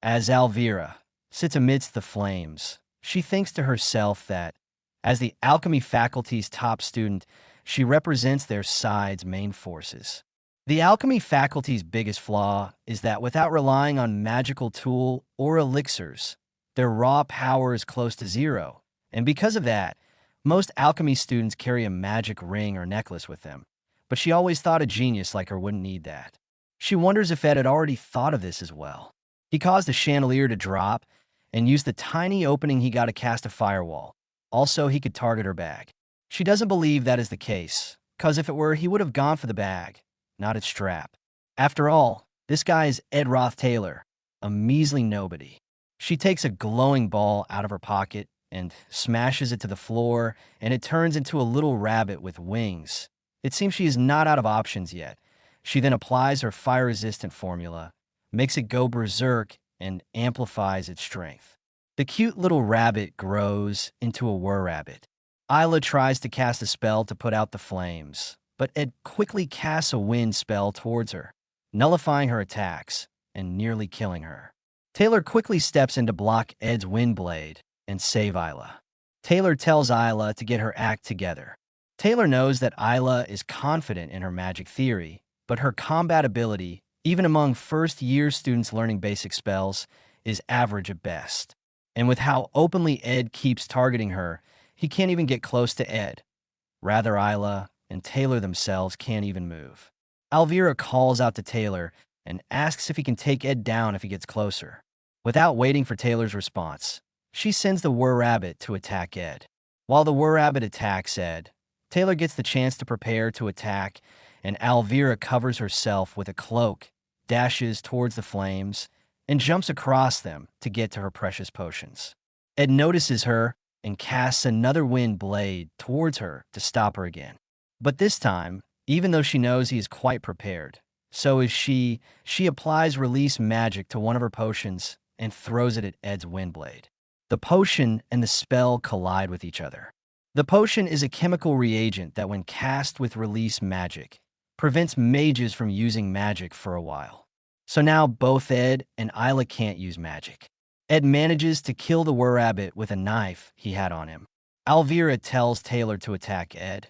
As Alvira sits amidst the flames, she thinks to herself that, as the alchemy faculty's top student, she represents their side's main forces. The alchemy faculty's biggest flaw is that without relying on magical tool or elixirs, their raw power is close to zero, and because of that, most alchemy students carry a magic ring or necklace with them. But she always thought a genius like her wouldn't need that. She wonders if Ed had already thought of this as well. He caused a chandelier to drop and used the tiny opening he got to cast a firewall. Also, he could target her bag. She doesn't believe that is the case, because if it were, he would have gone for the bag, not its strap. After all, this guy is Ed Roth Taylor, a measly nobody. She takes a glowing ball out of her pocket and smashes it to the floor, and it turns into a little rabbit with wings. It seems she is not out of options yet. She then applies her fire-resistant formula, makes it go berserk, and amplifies its strength. The cute little rabbit grows into a were-rabbit. Isla tries to cast a spell to put out the flames, but Ed quickly casts a wind spell towards her, nullifying her attacks and nearly killing her. Taylor quickly steps in to block Ed's wind blade and save Isla. Taylor tells Isla to get her act together. Taylor knows that Isla is confident in her magic theory, but her combat ability, even among first-year students learning basic spells, is average at best. And with how openly Ed keeps targeting her, he can't even get close to Ed. Rather, Isla and Taylor themselves can't even move. Alvira calls out to Taylor and asks if he can take Ed down if he gets closer. Without waiting for Taylor's response, she sends the were-rabbit to attack Ed. While the were-rabbit attacks Ed, Taylor gets the chance to prepare to attack, and Alvira covers herself with a cloak, dashes towards the flames, and jumps across them to get to her precious potions. Ed notices her and casts another wind blade towards her to stop her again. But this time, even though she knows he is quite prepared, so is she applies release magic to one of her potions and throws it at Ed's wind blade. The potion and the spell collide with each other. The potion is a chemical reagent that, when cast with release magic, prevents mages from using magic for a while. So now both Ed and Isla can't use magic. Ed manages to kill the were-rabbit with a knife he had on him. Alvira tells Taylor to attack Ed.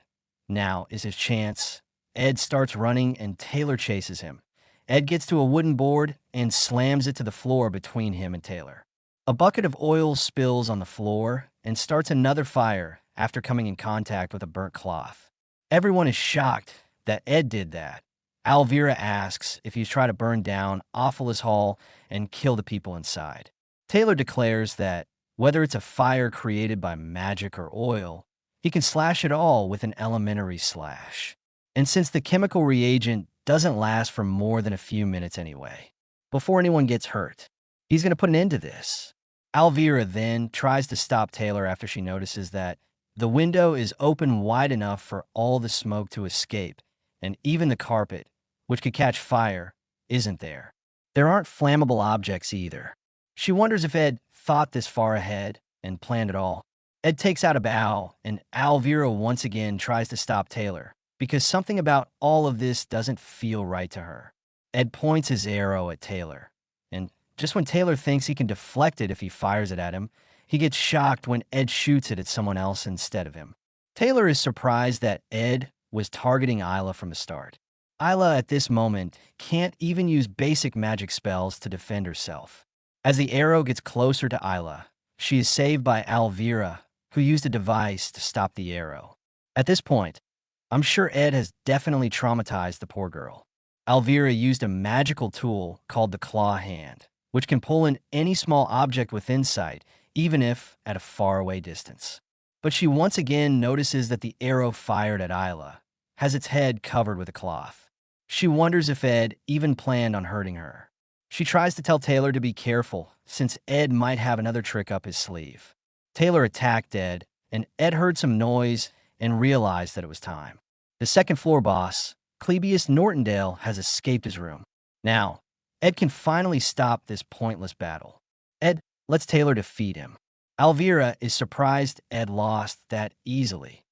Now is his chance. Ed starts running and Taylor chases him. Ed gets to a wooden board and slams it to the floor between him and Taylor. A bucket of oil spills on the floor and starts another fire after coming in contact with a burnt cloth. Everyone is shocked that Ed did that. Alvira asks if he's tried to burn down Awfulest Hall and kill the people inside. Taylor declares that whether it's a fire created by magic or oil, he can slash it all with an elementary slash. And since the chemical reagent doesn't last for more than a few minutes anyway, before anyone gets hurt, he's going to put an end to this. Alvira then tries to stop Taylor after she notices that the window is open wide enough for all the smoke to escape, and even the carpet, which could catch fire, isn't there. There aren't flammable objects either. She wonders if Ed thought this far ahead and planned it all. Ed takes out a bow, and Alvira once again tries to stop Taylor, because something about all of this doesn't feel right to her. Ed points his arrow at Taylor, and just when Taylor thinks he can deflect it if he fires it at him, he gets shocked when Ed shoots it at someone else instead of him. Taylor is surprised that Ed was targeting Isla from the start. Isla at this moment can't even use basic magic spells to defend herself. As the arrow gets closer to Isla, she is saved by Alvira, who used a device to stop the arrow. At this point, I'm sure Ed has definitely traumatized the poor girl. Alvira used a magical tool called the claw hand, which can pull in any small object within sight, even if at a faraway distance. But she once again notices that the arrow fired at Isla has its head covered with a cloth. She wonders if Ed even planned on hurting her. She tries to tell Taylor to be careful, since Ed might have another trick up his sleeve. Taylor attacked Ed, and Ed heard some noise and realized that it was time. The second floor boss, Clebius Nortondale, has escaped his room. Now, Ed can finally stop this pointless battle. Ed lets Taylor defeat him. Alvira is surprised Ed lost that easily.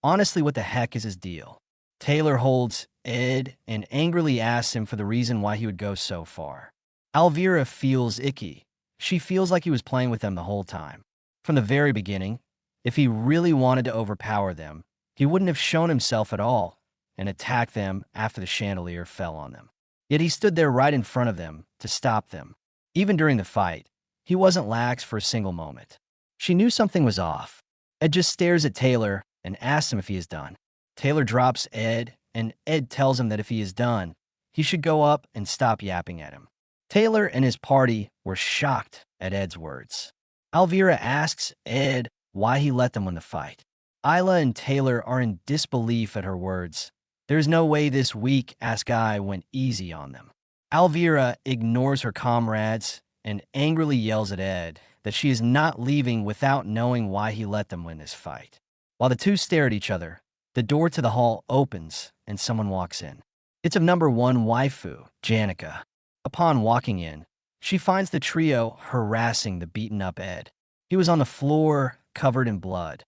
Honestly, what the heck is his deal? Taylor holds Ed and angrily asks him for the reason why he would go so far. Alvira feels icky She feels like he was playing with them the whole time. From the very beginning, if he really wanted to overpower them, he wouldn't have shown himself at all and attacked them after the chandelier fell on them. Yet he stood there right in front of them to stop them. Even during the fight, he wasn't lax for a single moment. She knew something was off. Ed just stares at Taylor and asks him if he is done. Taylor drops Ed, and Ed tells him that if he is done, he should go up and stop yapping at him. Taylor and his party were shocked at Ed's words. Alvira asks Ed why he let them win the fight. Isla and Taylor are in disbelief at her words. There's no way this weak-ass guy went easy on them. Alvira ignores her comrades and angrily yells at Ed that she is not leaving without knowing why he let them win this fight. While the two stare at each other, the door to the hall opens and someone walks in. It's of number one waifu, Janica. Upon walking in, she finds the trio harassing the beaten-up Ed. He was on the floor, covered in blood,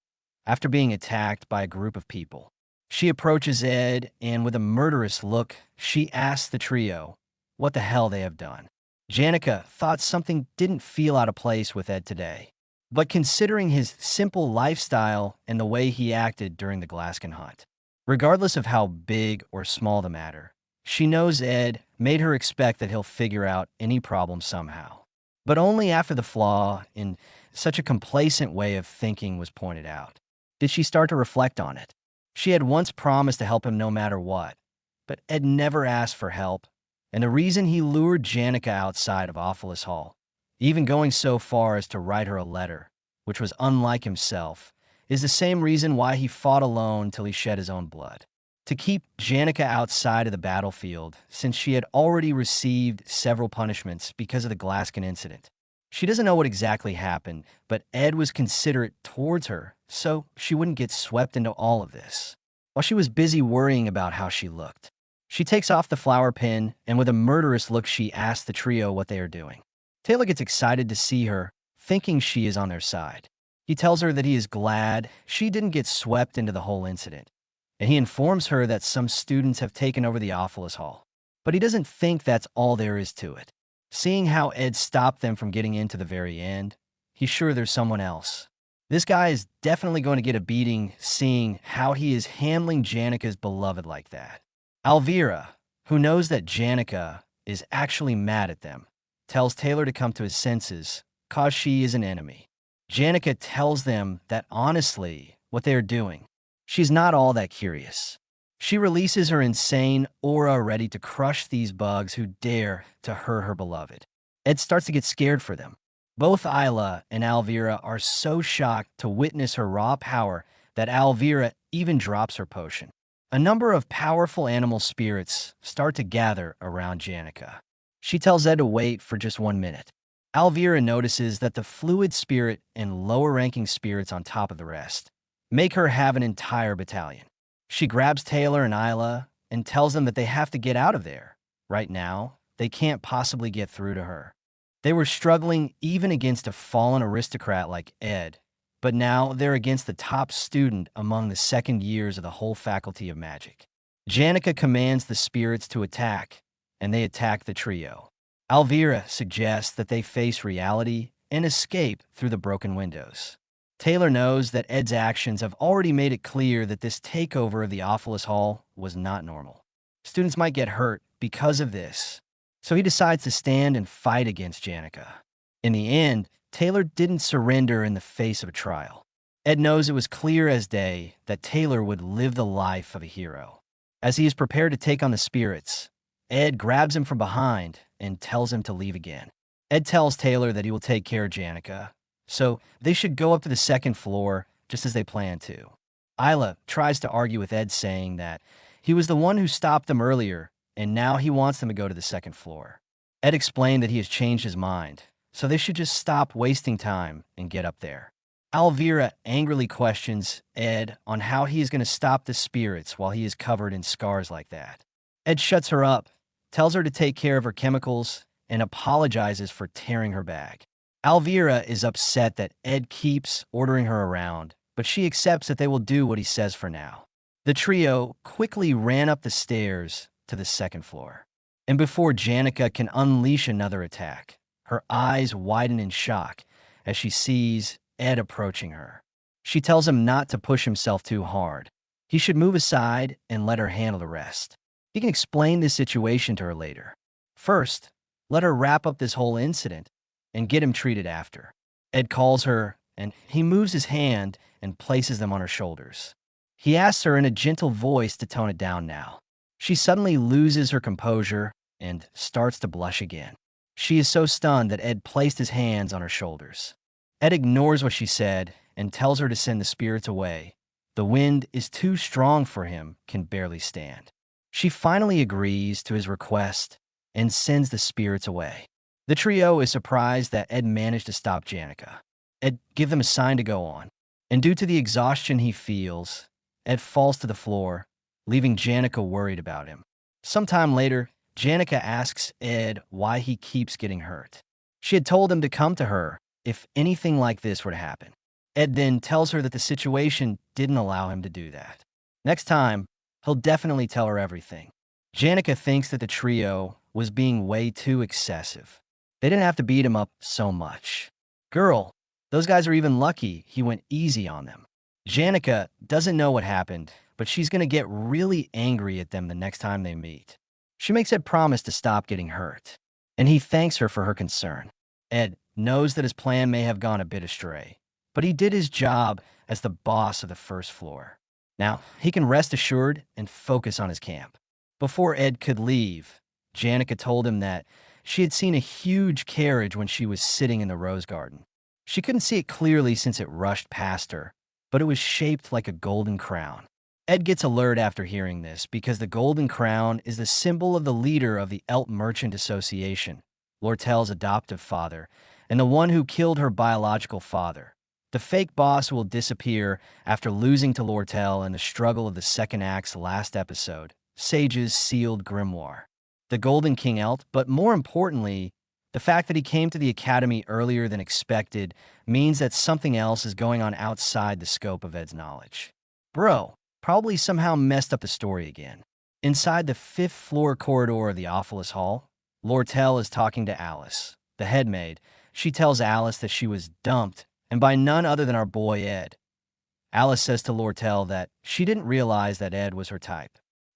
after being attacked by a group of people. She approaches Ed, and with a murderous look, she asks the trio what the hell they have done. Janica thought something didn't feel out of place with Ed today, but considering his simple lifestyle and the way he acted during the Glaskin hunt, regardless of how big or small the matter, she knows Ed made her expect that he'll figure out any problem somehow. But only after the flaw in such a complacent way of thinking was pointed out did she start to reflect on it. She had once promised to help him no matter what, but Ed never asked for help, and the reason he lured Janica outside of Awfulest Hall, even going so far as to write her a letter, which was unlike himself, is the same reason why he fought alone till he shed his own blood. To keep Janica outside of the battlefield, since she had already received several punishments because of the Glaskin incident. She doesn't know what exactly happened, but Ed was considerate towards her, so she wouldn't get swept into all of this. While she was busy worrying about how she looked, she takes off the flower pin, and with a murderous look she asks the trio what they are doing. Taylor gets excited to see her, thinking she is on their side. He tells her that he is glad she didn't get swept into the whole incident, and he informs her that some students have taken over the Awfulest Hall. But he doesn't think that's all there is to it. Seeing how Ed stopped them from getting in to the very end, he's sure there's someone else. This guy is definitely going to get a beating seeing how he is handling Janica's beloved like that. Alvira, who knows that Janica is actually mad at them, tells Taylor to come to his senses, cause she is an enemy. Janica tells them that honestly, what they are doing, she's not all that curious. She releases her insane aura ready to crush these bugs who dare to hurt her beloved. Ed starts to get scared for them. Both Isla and Alvira are so shocked to witness her raw power that Alvira even drops her potion. A number of powerful animal spirits start to gather around Janica. She tells Ed to wait for just 1 minute. Alvira notices that the fluid spirit and lower-ranking spirits on top of the rest make her have an entire battalion. She grabs Taylor and Isla and tells them that they have to get out of there. Right now, they can't possibly get through to her. They were struggling even against a fallen aristocrat like Ed, but now they're against the top student among the second years of the whole Faculty of Magic. Janica commands the spirits to attack, and they attack the trio. Alvira suggests that they face reality and escape through the broken windows. Taylor knows that Ed's actions have already made it clear that this takeover of the Awfulest Hall was not normal. Students might get hurt because of this, so he decides to stand and fight against Janica. In the end, Taylor didn't surrender in the face of a trial. Ed knows it was clear as day that Taylor would live the life of a hero. As he is prepared to take on the spirits, Ed grabs him from behind and tells him to leave again. Ed tells Taylor that he will take care of Janica, so they should go up to the second floor just as they planned to. Isla tries to argue with Ed, saying that he was the one who stopped them earlier, and now he wants them to go to the second floor. Ed explained that he has changed his mind, so they should just stop wasting time and get up there. Alvira angrily questions Ed on how he is going to stop the spirits while he is covered in scars like that. Ed shuts her up, tells her to take care of her chemicals, and apologizes for tearing her bag. Alvira is upset that Ed keeps ordering her around, but she accepts that they will do what he says for now. The trio quickly ran up the stairs to the second floor. And before Janica can unleash another attack, Her eyes widen in shock as she sees Ed approaching her. She tells him not to push himself too hard. He should move aside and let her handle the rest. He can explain this situation to her later. First, let her wrap up this whole incident and get him treated after. Ed calls her, and he moves his hand and places them on her shoulders. He asks her in a gentle voice to tone it down now. She suddenly loses her composure and starts to blush again. She is so stunned that Ed placed his hands on her shoulders. Ed ignores what she said and tells her to send the spirits away. The wind is too strong for him, can barely stand. She finally agrees to his request and sends the spirits away. The trio is surprised that Ed managed to stop Janica. Ed gives them a sign to go on, and due to the exhaustion he feels, Ed falls to the floor, leaving Janica worried about him. Sometime later, Janica asks Ed why he keeps getting hurt. She had told him to come to her if anything like this were to happen. Ed then tells her that the situation didn't allow him to do that. Next time, he'll definitely tell her everything. Janica thinks that the trio was being way too excessive. They didn't have to beat him up so much. Girl, those guys are even lucky he went easy on them. Janica doesn't know what happened, but she's going to get really angry at them the next time they meet. She makes Ed promise to stop getting hurt, and he thanks her for her concern. Ed knows that his plan may have gone a bit astray, but he did his job as the boss of the first floor. Now, he can rest assured and focus on his camp. Before Ed could leave, Janica told him that she had seen a huge carriage when she was sitting in the rose garden. She couldn't see it clearly since it rushed past her, but it was shaped like a golden crown. Ed gets alert after hearing this because the golden crown is the symbol of the leader of the Elt Merchant Association, Lortel's adoptive father, and the one who killed her biological father. The fake boss will disappear after losing to Lortel in the struggle of the second act's last episode, Sage's sealed grimoire. The Golden King Elt, but more importantly, the fact that he came to the Academy earlier than expected means that something else is going on outside the scope of Ed's knowledge. Bro probably somehow messed up the story again. Inside the 5th floor corridor of the Awfulest Hall, Lortel is talking to Alice, the head maid. She tells Alice that she was dumped, and by none other than our boy Ed. Alice says to Lortel that she didn't realize that Ed was her type.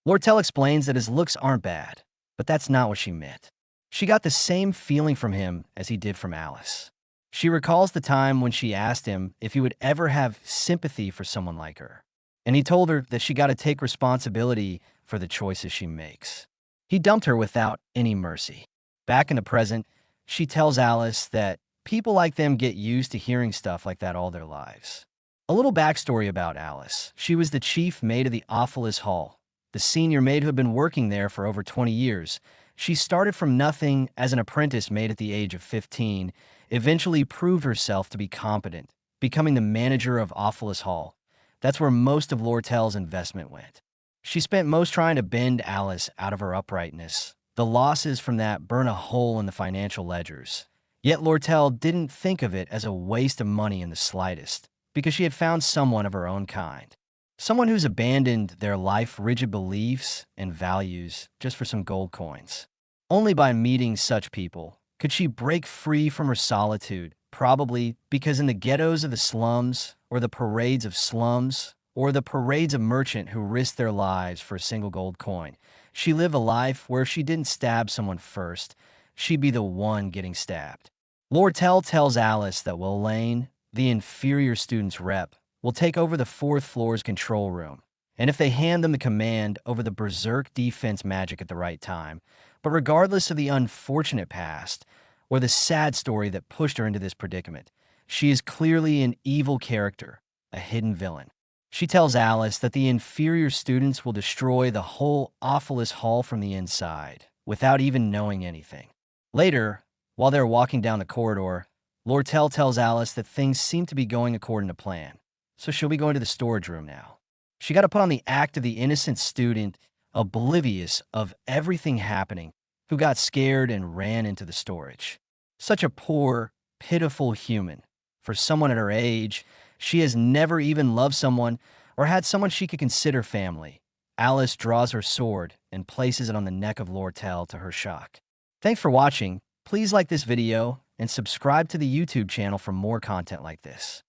Lortel explains that his looks aren't bad, but that's not what she meant. She got the same feeling from him as he did from Alice. She recalls the time when she asked him if he would ever have sympathy for someone like her, and he told her that she got to take responsibility for the choices she makes. He dumped her without any mercy. Back in the present, she tells Alice that people like them get used to hearing stuff like that all their lives. A little backstory about Alice. She was the chief maid of the Awfulest Hall, the senior maid who had been working there for over 20 years. She started from nothing as an apprentice maid at the age of 15, eventually proved herself to be competent, becoming the manager of Awfulest Hall. That's where most of Lortel's investment went. She spent most trying to bend Alice out of her uprightness. The losses from that burn a hole in the financial ledgers. Yet Lortel didn't think of it as a waste of money in the slightest, because she had found someone of her own kind. Someone who's abandoned their life-rigid beliefs and values just for some gold coins. Only by meeting such people could she break free from her solitude, probably because in the ghettos of the slums, or the parades of slums, or the parades of merchant who risked their lives for a single gold coin, she lived a life where if she didn't stab someone first, she'd be the one getting stabbed. Lortel tells Alice that Lane, the inferior student's rep, will take over the 4th floor's control room, and if they hand them the command over the berserk defense magic at the right time. But regardless of the unfortunate past, or the sad story that pushed her into this predicament, she is clearly an evil character, a hidden villain. She tells Alice that the inferior students will destroy the whole Awfulest Hall from the inside, without even knowing anything. Later, while they're walking down the corridor, Lortel tells Alice that things seem to be going according to plan, so she'll be going to the storage room now. She got to put on the act of the innocent student, oblivious of everything happening, who got scared and ran into the storage. Such a poor, pitiful human. For someone at her age, she has never even loved someone or had someone she could consider family. Alice draws her sword and places it on the neck of Lortel to her shock. Thanks for watching. Please like this video and subscribe to the YouTube channel for more content like this.